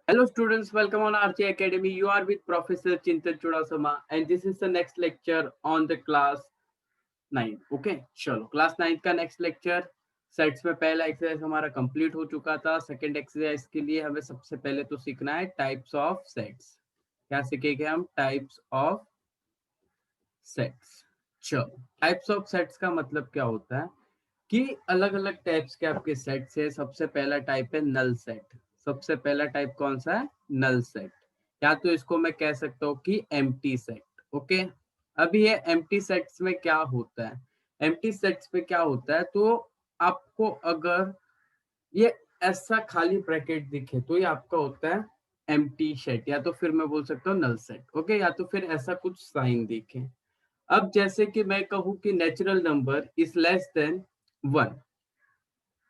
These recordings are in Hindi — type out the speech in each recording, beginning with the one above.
Hello students, welcome on RJ Academy. You are with Professor Chintan Chudasama and this is the next lecture on the class 9. Okay, चलो क्लास 9 का नेक्स्ट लेक्चर सेट्स में पहला एक्सरसाइज हमारा कंप्लीट हो चुका था। सेकंड एक्सरसाइज के लिए हमें सबसे पहले तो सीखना है टाइप्स ऑफ सेट्स। क्या सीखेंगे हम? Types of sets. चलो, टाइप्स ऑफ सेट्स का मतलब क्या होता है कि अलग अलग टाइप्स के आपके सेट्स है। सबसे पहला टाइप है नल सेट। सबसे पहला टाइप कौन सा है? नल सेट, या तो इसको मैं कह सकता हूँ कि एम्प्टी सेट। ओके, अभी ये एम्प्टी सेट्स में क्या होता है? एम्प्टी सेट्स में क्या होता है, तो आपको अगर ये ऐसा खाली ब्रैकेट दिखे तो ये आपका होता है एम्प्टी सेट, या तो फिर मैं बोल सकता हूँ नल सेट। ओके, या तो फिर ऐसा कुछ साइन दिखे। अब जैसे कि मैं कहूँ कि natural number is less then 1,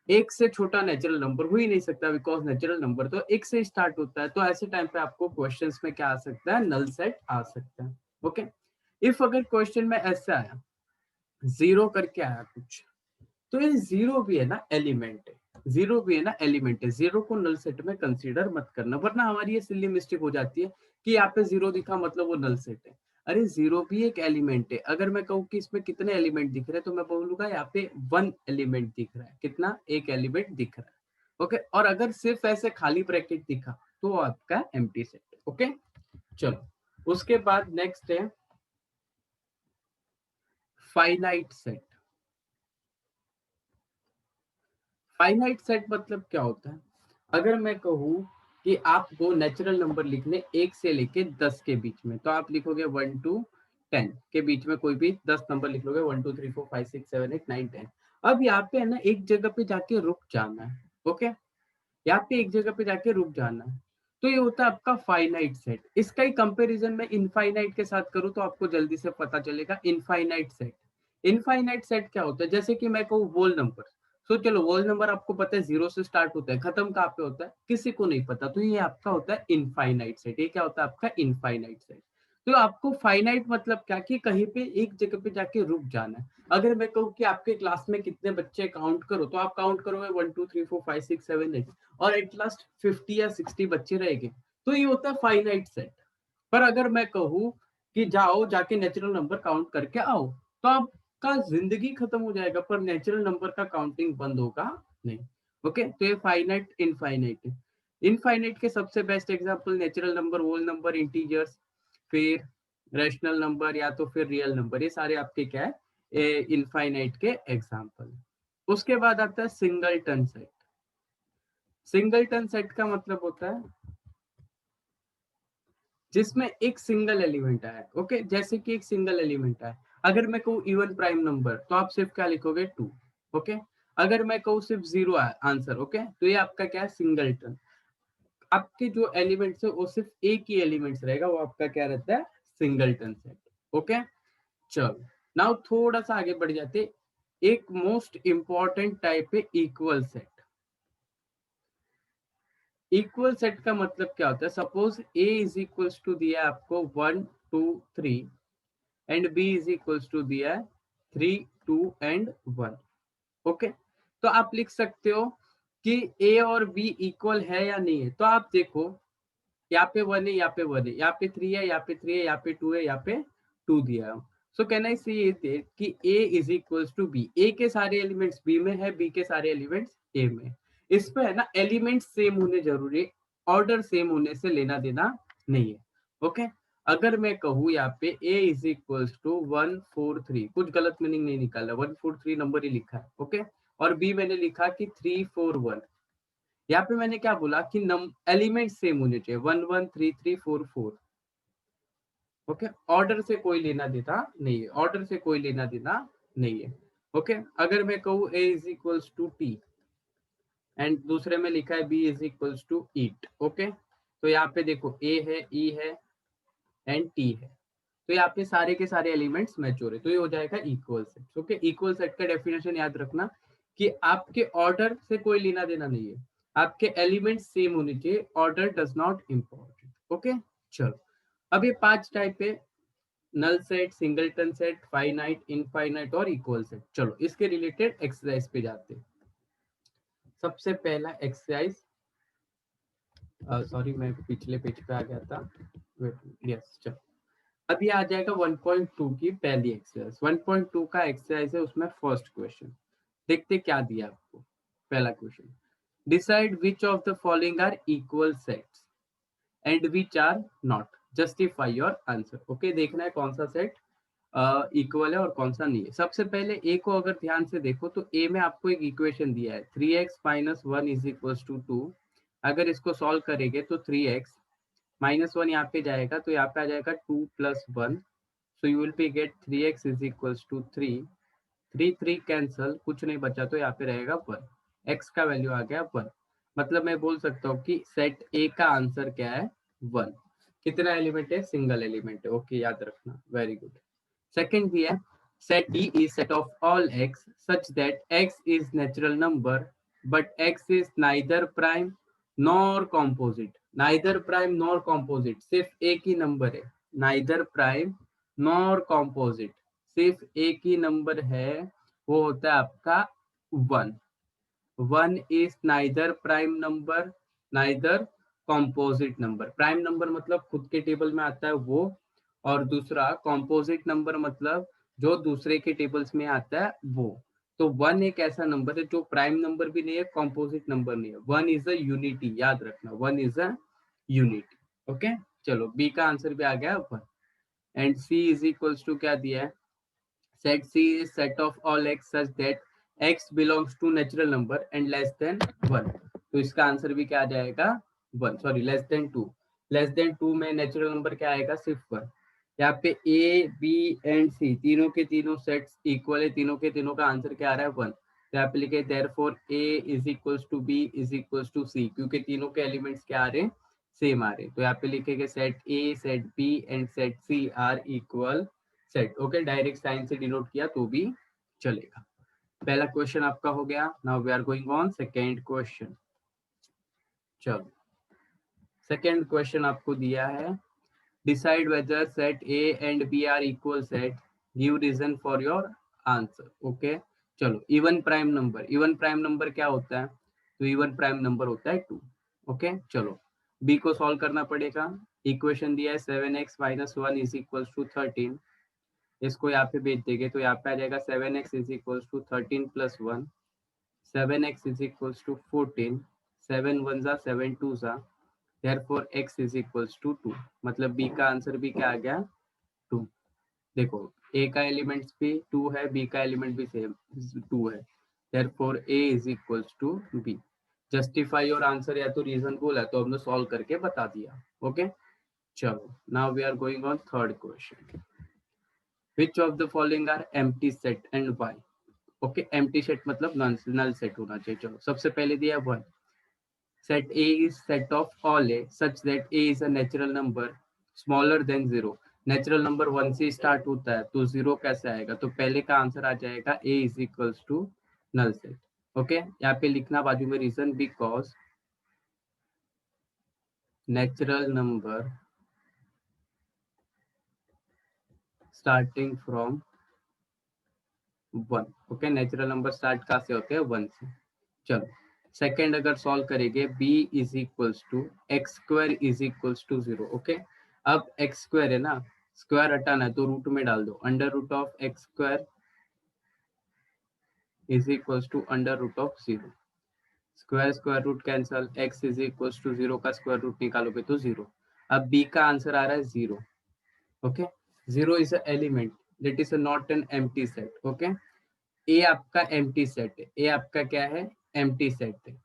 एक से छोटा नेचुरल नंबर हो ही नहीं सकता, बिकॉज नेचुरल नंबर तो एक से स्टार्ट होता है। तो ऐसे टाइम पे आपको क्वेश्चंस में क्या आ सकता है? नल सेट आ सकता है। ओके, इफ अगर क्वेश्चन में ऐसा आया, जीरो करके आया कुछ, तो ये जीरो भी है ना एलिमेंट है। जीरो भी है ना एलिमेंट है। जीरो को नल सेट में कंसीडर मत करना, वरना हमारी ये सिली मिस्टेक हो जाती है कि यहाँ पे जीरो दिखा मतलब वो नल सेट है। अरे जीरो भी एक एलिमेंट है। अगर मैं कहूँ कि इसमें कितने एलिमेंट दिख रहे हैं, तो मैं बोलूंगा यहाँ पे वन एलिमेंट दिख रहा है। कितना? एक एलिमेंट दिख रहा है। ओके, और अगर सिर्फ ऐसे खाली ब्रैकेट दिखा तो आपका एम्प्टी सेट है। ओके, चलो उसके बाद नेक्स्ट है फाइनाइट सेट। फाइनाइट सेट मतलब क्या होता है? अगर मैं कहूँ कि आपको नेचुरल नंबर लिखने 1 से लेके 10 के बीच में, तो आप लिखोगे 1 to 10 के बीच में कोई भी 10 नंबर लिख लोगे, 1 2 3 4 5 6 7 8 9 10। अब यहाँ पे है ना एक जगह पे जाके रुक जाना है। ओके, यहाँ पे एक जगह पे जाके रुक जाना है, तो ये होता है आपका फाइनाइट सेट। इसका ही कंपैरिजन मैं इनफाइनाइट के साथ करूँ तो आपको जल्दी से पता चलेगा। इनफाइनाइट सेट, इनफाइनाइट सेट क्या होता है? जैसे कि मैं कहूँ वोल नंबर, तो चलो वोल नंबर आपको पता है जीरो से स्टार्ट होता है, खत्म कहाँ पे होता है किसी को नहीं पता, तो ये आपका होता है इनफाइनाइट सेट। ये क्या होता है आपका? Infinite set. तो आपको फाइनाइट मतलब क्या कि कहीं पे एक जगह पे जाके रुक जाना है। अगर मैं कहूँ कि आपके क्लास में कितने बच्चे काउंट करो, तो आप काउंट करोगे 1 2 3 4 5 6 7 8, और एट लास्ट 50 या 60 बच्चे रहेंगे, तो ये होता है फाइनाइट सेट। पर अगर मैं कहूँ कि जाओ जाके नेचुरल नंबर काउंट करके आओ, तो आपका जिंदगी खत्म हो जाएगा, पर नेचुरल नंबर का काउंटिंग बंद होगा नहीं। ओके, तो ये फाइनाइट इनफाइनाइट है। इनफाइनाइट के सबसे best example natural number, whole number, integers, फिर रैशनल नंबर या तो फिर रियल नंबर, ये सारे आपके क्या है? इनफाइनाइट के एग्जांपल। उसके बाद आता है सिंगलटन सेट। सिंगलटन सेट का मतलब होता है जिसमें एक सिंगल एलिमेंट आया। ओके, जैसे कि एक सिंगल एलिमेंट आया। अगर मैं कहूँ इवन प्राइम नंबर, तो आप सिर्फ क्या लिखोगे? 2। ओके, अगर मैं कहूँ सिर्फ जीरो आंसर, ओके, तो ये आपका क्या है? सिंगलटन। आपके जो एलिमेंट्स है वो सिर्फ एक ही एलिमेंट्स रहेगा, वो आपका क्या रहता है? Singleton set. ओके, चलो नाउ थोड़ा सा आगे बढ़ जाते। एक मोस्ट इंपॉर्टेंट टाइप है इक्वल सेट। इक्वल सेट का मतलब क्या होता है? Suppose A is equals to दिया है आपको 1 2 3, and B is equals to दिया है 3 2 एंड 1। ओके, तो आप लिख सकते हो कि ए और बी इक्वल है या नहीं है। तो आप देखो, यहाँ पे 1 है, यहाँ पे 1 है, यहाँ पे 3 है, यहाँ पे 3 है, यहाँ पे 2 है, यहाँ पे 2 दिया है। सो कैन आई सी कि ए इज इक्वल्स टू बी। ए के सारे एलिमेंट्स बी में है, बी के सारे एलिमेंट्स ए में। इस पे है ना एलिमेंट सेम होने जरूरी है, ऑर्डर सेम होने से लेना देना नहीं है। ओके, अगर मैं कहूँ यहाँ पे ए इज इक्वल्स टू 1 4 3, कुछ गलत मीनिंग नहीं निकाला, 1 4 3 नंबर ही लिखा है। ओके, और बी मैंने लिखा कि 3 4 1। यहाँ पे मैंने क्या बोला कि एलिमेंट सेम होने चाहिए, 1 1 3 3 4 4। ओके, ऑर्डर से कोई लेना देना नहीं है, ऑर्डर से कोई लेना देना नहीं है। ओके, अगर मैं कहूँ A is equals to T, and दूसरे में लिखा है B is equals to eat. Okay, तो यहाँ पे देखो ए है, ई है, एंड टी है, तो यहाँ पे सारे के सारे एलिमेंट्स मैच हो रहे, तो ये हो जाएगा equal set. Okay, equal set का डेफिनेशन याद रखना कि आपके ऑर्डर से कोई लेना देना नहीं है, आपके एलिमेंट्स सेम होने चाहिए, order does not important. Okay, चलो अब ये 5 टाइप है: null set, singleton set, finite, infinite और इक्वल सेट। चलो इसके रिलेटेड एक्सरसाइज पे जाते हैं। सबसे पहला एक्सरसाइज सॉरी मैं पिछले पेज पे आ गया था। यस चलो, अभी आ जाएगा 1.2 की पहली एक्सरसाइज। 1.2 का एक्सरसाइज है, उसमें फर्स्ट क्वेश्चन देखते क्या दिया आपको। पहला question, decide which of the following are equal sets and which are not, justify your answer. Okay, देखना है कौन सा सेट इक्वल है और कौन सा नहीं है। सबसे पहले ए को अगर ध्यान से देखो तो ए में आपको एक इक्वेशन दिया है 3x minus 1 is equal to 2। अगर इसको सॉल्व करेंगे तो 3x माइनस 1 यहाँ पे जाएगा तो यहाँ पे आ जाएगा 2 plus 1, so you will be get 3x is equal to 3। 3 cancel, कुछ नहीं बचा तो यहाँ पे रहेगा 1, x का वैल्यू आ गया 1। मतलब मैं बोल सकता हूँ कि सेट ए का आंसर क्या है 1। कितना एलिमेंट है, सिंगल एलिमेंट है। ओके याद रखना, वेरी गुड। सेकंड भी है, set D is set of all x such that x is natural number but x is neither prime nor composite। neither prime nor composite सिर्फ एक ही नंबर है, neither prime nor composite सिर्फ एक ही नंबर है, वो होता है आपका 1। 1 is neither prime number neither composite number। Prime number मतलब खुद के टेबल में आता है वो, और दूसरा कॉम्पोजिट नंबर मतलब जो दूसरे के टेबल्स में आता है वो। तो 1 एक ऐसा नंबर है जो प्राइम नंबर भी नहीं है, कॉम्पोजिट नंबर नहीं है। 1 इज अ यूनिटी, याद रखना 1 इज अ यूनिटी। ओके चलो, बी का आंसर भी आ गया 1। And C is equals to क्या दिया है, set C is set of all x such that x belongs to natural number and less than 1। तो इसका आंसर भी क्या आ जाएगा 1, sorry less than 2। Less than 2 में नेचुरल नंबर क्या आएगा, सिर्फ 1। यहाँ पे ए बी एंड सी तीनों के तीनों सेट्स इक्वल है, तीनों के तीनों का आंसर क्या आ रहा है 1। तो यहाँ पे लिखे therefore A is equals to B is equals to C, क्योंकि तीनों के एलिमेंट्स क्या आ रहे हैं, सेम आ रहे। तो यहाँ पे लिखेंगे set A set B and set C are equal set. Okay, direct sign से डिनोट किया तो भी चलेगा। पहला क्वेश्चन आपका हो गया। Now we are going on second question. चलो, सेकेंड क्वेश्चन आपको दिया है, decide whether set A and B are equal set, give reason for your answer. Okay चलो, even prime number, even prime number क्या होता है, तो इवन प्राइम नंबर होता है 2। ओके चलो, बी को सॉल्व करना पड़ेगा। इक्वेशन दिया है 7x minus 1 is equal to 13। इसको यहाँ पे भेज देंगे तो यहाँ पे आ जाएगा 7x is equal to 13 plus 1, 7x is equal to 14, 7 1 जा 7 2 जा, therefore x is equal to 2। मतलब b का आंसर भी क्या आ गया 2। देखो a का एलिमेंट्स भी 2 है, b का एलिमेंट भी सेम 2 है, therefore a is equal to b। Justify और आंसर या तो रीजन बोला तो हमने सॉल्व करके बता दिया। ओके चलो, now we are going on third question. Which of the following are empty set and why? Okay empty set मतलब नल सेट होना चाहिए। चलो, सबसे पहले दिया है 1, set A is set of all A such that A is a natural number smaller than 0। Natural number 1 से स्टार्ट होता है तो 0 कैसे आएगा, तो पहले का आंसर आ जाएगा A is equals to null set. Okay यहाँ पे लिखना बाजू में reason, because natural number starting from 1। Okay natural number start कहाँ से होते हैं 1 से। चलो, सेकेंड अगर सॉल्व करेंगे b is equals to x square is equals to 0। Okay, अब एक्स स्क्वायर है ना, स्क्वायर हटाना है तो रूट में डाल दो, under root of x square is equals to under root of 0। Square square root cancel, x is equals to 0 का स्क्वायर रूट निकालोगे तो 0। अब b का आंसर आ रहा है 0। Okay, 0 is a element that is not an empty set. Okay, A आपका एम्प्टी सेट है, ए आपका क्या है, एम्प्टी सेट है।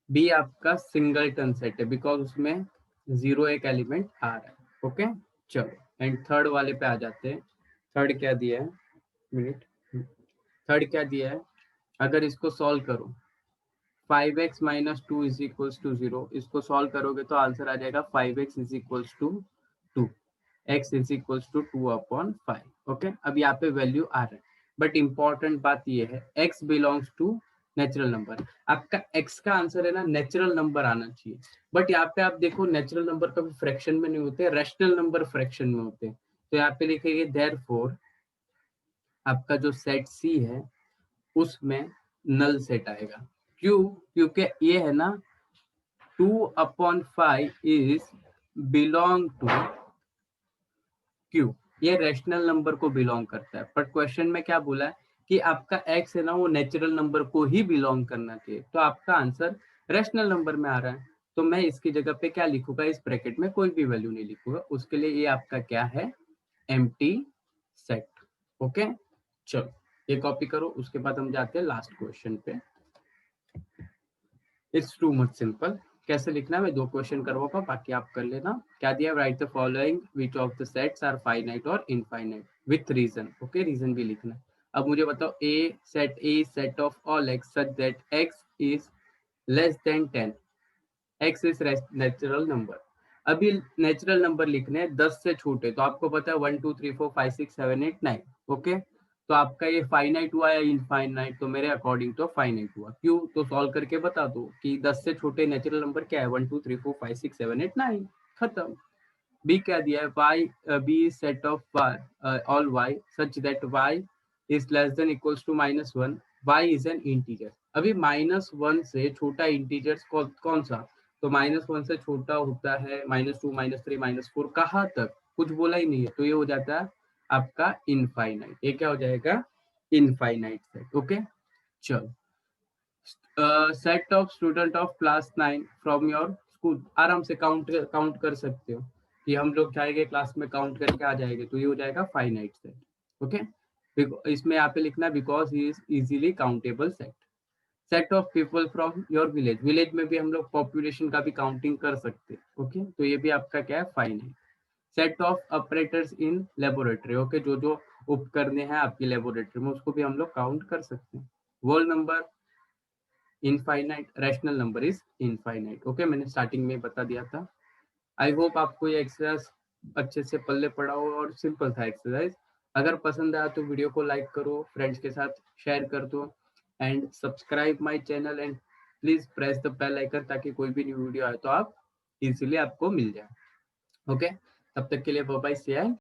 बी आपका सिंगलटन सेट है बिकॉज उसमें 0 एक एलिमेंट आ रहा है। ओके चलो, एंड थर्ड वाले पे आ जाते हैं। थर्ड क्या दिया है, मिनट, थर्ड क्या दिया है, अगर इसको सॉल्व करो 5x minus 2 is equals to 0, इसको सॉल्व करोगे तो आंसर आ जाएगा 5x is equals to 2, x is equals to 2 upon 5। Okay, अब यहाँ पे वैल्यू आ रहा है, बट इंपॉर्टेंट बात ये है x belongs to natural number. आपका x का आंसर है ना नेचुरल नंबर आना चाहिए, बट यहाँ पे आप देखो नेचुरल नंबर कभी फ्रैक्शन में नहीं होते, रैशनल नंबर फ्रैक्शन में होते। तो यहाँ पे लिखेंगे देयरफॉर आपका जो सेट C है उसमें नल सेट आएगा। क्यों, क्योंकि ये है ना 2/5 इज बिलोंग टू क्यू, ये रेशनल नंबर को बिलोंग करता है। बट क्वेश्चन में क्या बोला है कि आपका एक्स है ना वो नेचुरल नंबर को ही बिलोंग करना चाहिए, तो आपका आंसर रेशनल नंबर में आ रहा है। तो मैं इसकी जगह पे क्या लिखूंगा, इस ब्रैकेट में कोई भी वैल्यू नहीं लिखूंगा, उसके लिए ये आपका क्या है, एम्प्टी सेट। ओके, चलो ये कॉपी करो। उसके बाद हम जाते हैं लास्ट क्वेश्चन पे। It's too much simple. कैसे लिखना है मैं 2 क्वेश्चन करवाऊंगा, बाकी आप कर लेना। क्या दिया, write the following which of the sets are finite और infinite with reason. Okay, reason भी लिखना है। अब मुझे बताओ, A set of all X such that X is less than 10, X is natural number. अभी नेचुरल नंबर लिखने हैं 10 से छोटे, तो आपको पता है 1 2 3 4 5 6 7 8 9। ओके, तो आपका ये फाइनाइट हुआ या इनफाइनाइट, तो मेरे अकॉर्डिंग तो फाइनाइट हुआ। क्यों, तो सॉल्व करके बता दो कि 10 से छोटे नेचुरल नंबर क्या है, 1 2 3 4 5 6 7 8 9, खत्म। बी क्या दिया है, Y B set of Y all Y such that Y is less than equals to -1, Y is an integer. अभी -1 से छोटा इंटीजर कौन सा, तो -1 से छोटा होता है -2 -3 -4, कहाँ तक, कुछ बोला ही नहीं है, तो ये हो जाता है आपका इनफाइनाइट। ये क्या हो जाएगा, इनफाइनाइट सेट। ओके, चलो set of student of class 9 from your school, आराम से काउंट कर सकते हो कि हम लोग जाएंगे क्लास में काउंट करके आ जाएंगे, तो ये हो जाएगा फाइनाइट सेट। ओके, इसमें यहाँ पे लिखना because he is easily countable set. Set of people from your village, village में भी हम लोग पॉपुलेशन का भी काउंटिंग कर सकते हैं। ओके, तो ये भी आपका क्या है, finite. Set of operators in laboratory, okay, जो जो उपकरण है आपकी लेबोरेटरी में उसको भी हम लोग काउंट कर सकते हैं। Whole number infinite, rational number is infinite. Okay, मैंने स्टार्टिंग में बता दिया था। आई होप आपको ये एक्सरसाइज अच्छे से पल्ले पड़ा हो और सिंपल था एक्सरसाइज। अगर पसंद आया तो वीडियो को लाइक करो, फ्रेंड्स के साथ शेयर कर दो and subscribe my channel and please press the bell icon ताकि कोई भी न्यू वीडियो आए तो आप इजीली आपको मिल जाए। ओके, तब तक के लिए बाय बाय, सी यू।